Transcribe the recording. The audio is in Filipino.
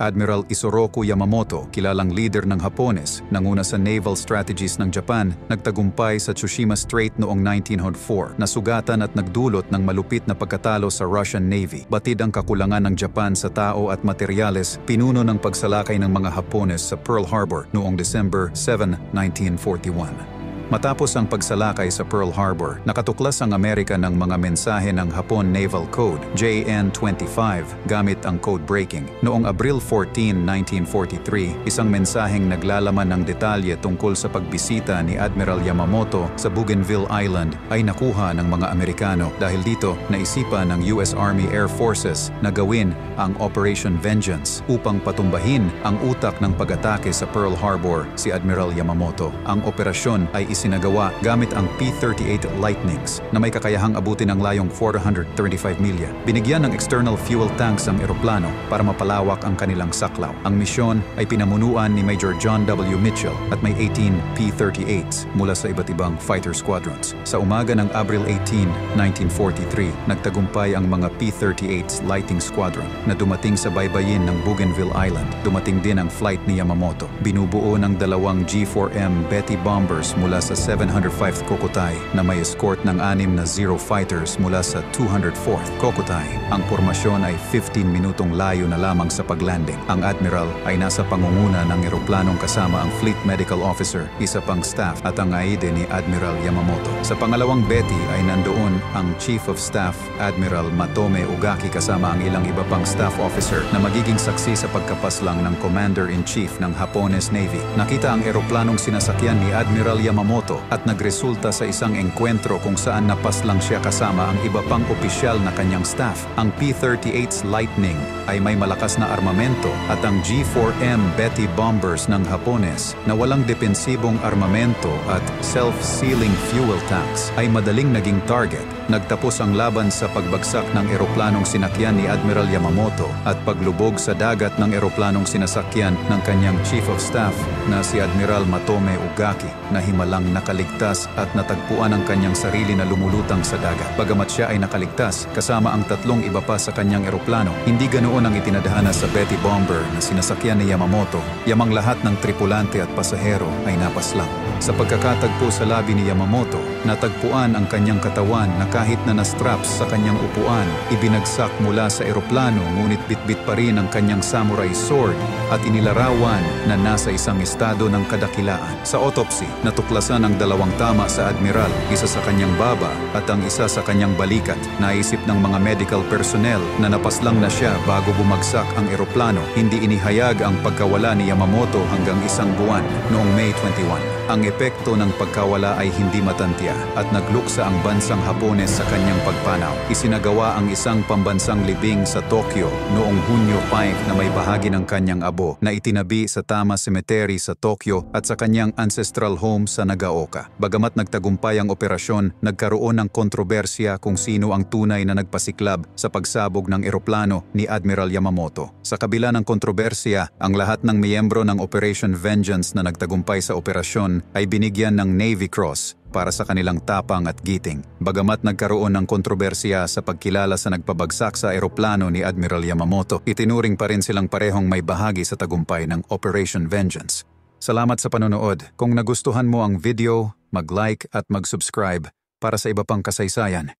Admiral Isoroku Yamamoto, kilalang leader ng Hapones, nanguna sa naval strategies ng Japan, nagtagumpay sa Tsushima Strait noong 1904, nasugatan at nagdulot ng malupit na pagkatalo sa Russian Navy. Batid ang kakulangan ng Japan sa tao at materyales, pinuno ng pagsalakay ng mga Hapones sa Pearl Harbor noong December 7, 1941. Matapos ang pagsalakay sa Pearl Harbor, nakatuklas ang Amerika ng mga mensahe ng Hapon Naval Code, JN-25, gamit ang code breaking. Noong Abril 14, 1943, isang mensaheng naglalaman ng detalye tungkol sa pagbisita ni Admiral Yamamoto sa Bougainville Island ay nakuha ng mga Amerikano. Dahil dito, naisipan ng US Army Air Forces na gawin ang Operation Vengeance upang patumbahin ang utak ng pag-atake sa Pearl Harbor, si Admiral Yamamoto. Ang operasyon ay isinagawa gamit ang P-38 Lightnings na may kakayahang abutin ang layong 435 milya. Binigyan ng external fuel tanks ang eroplano para mapalawak ang kanilang saklaw. Ang misyon ay pinamunuan ni Major John W. Mitchell at may 18 P-38s mula sa iba't ibang fighter squadrons. Sa umaga ng Abril 18, 1943, nagtagumpay ang mga P-38s Lighting Squadron na dumating sa baybayin ng Bougainville Island. Dumating din ang flight ni Yamamoto. Binubuo ng dalawang G4M Betty bombers mula sa 705th Kokutai na may escort ng 6 na Zero fighters mula sa 204th Kokutai. Ang pormasyon ay 15 minutong layo na lamang sa paglanding. Ang Admiral ay nasa pangunguna ng eroplanong kasama ang Fleet Medical Officer, isa pang staff at ang aide ni Admiral Yamamoto. Sa pangalawang Betty ay nandoon ang Chief of Staff Admiral Matome Ugaki kasama ang ilang iba pang staff officer na magiging saksi sa pagkapaslang ng Commander-in-Chief ng Hapones Navy. Nakita ang eroplanong sinasakyan ni Admiral Yamamoto at nagresulta sa isang engkwentro kung saan napaslang siya kasama ang iba pang opisyal na kanyang staff. Ang P-38's Lightning ay may malakas na armamento at ang G4M Betty bombers ng Hapones na walang depensibong armamento at self-sealing fuel tanks ay madaling naging target. Nagtapos ang laban sa pagbagsak ng eroplanong sinakyan ni Admiral Yamamoto at paglubog sa dagat ng eroplanong sinasakyan ng kanyang Chief of Staff na si Admiral Matome Ugaki na himalang nakaligtas at natagpuan ang kanyang sarili na lumulutang sa dagat. Bagamat siya ay nakaligtas, kasama ang 3 iba pa sa kanyang eroplano, hindi ganoon ang itinadhana sa Betty bomber na sinasakyan ni Yamamoto. Yamang lahat ng tripulante at pasahero ay napaslang. Sa pagkakatagpo sa labi ni Yamamoto, natagpuan ang kanyang katawan na kahit na na-straps sa kanyang upuan, ibinagsak mula sa eroplano ngunit bitbit pa rin ang kanyang samurai sword at inilarawan na nasa isang estado ng kadakilaan. Sa autopsy, natuklasan ang 2 tama sa Admiral, isa sa kanyang baba at ang isa sa kanyang balikat. Naisip ng mga medical personnel na napaslang na siya bago bumagsak ang eroplano. Hindi inihayag ang pagkawala ni Yamamoto hanggang 1 buwan noong May 21. Ang epekto ng pagkawala ay hindi matantya at nagluksa ang bansang Hapones sa kanyang pagpanaw. Isinagawa ang isang pambansang libing sa Tokyo noong Hunyo 5 na may bahagi ng kanyang abo na itinabi sa Tama Cemetery sa Tokyo at sa kanyang ancestral home sa Nagaoka. Bagamat nagtagumpay ang operasyon, nagkaroon ng kontrobersya kung sino ang tunay na nagpasiklab sa pagsabog ng eroplano ni Admiral Yamamoto. Sa kabila ng kontrobersya, ang lahat ng miyembro ng Operation Vengeance na nagtagumpay sa operasyon ay binigyan ng Navy Cross para sa kanilang tapang at giting. Bagamat nagkaroon ng kontrobersya sa pagkilala sa nagpabagsak sa eroplano ni Admiral Yamamoto, itinuring pa rin silang parehong may bahagi sa tagumpay ng Operation Vengeance. Salamat sa panonood. Kung nagustuhan mo ang video, mag-like at mag-subscribe para sa iba pang kasaysayan.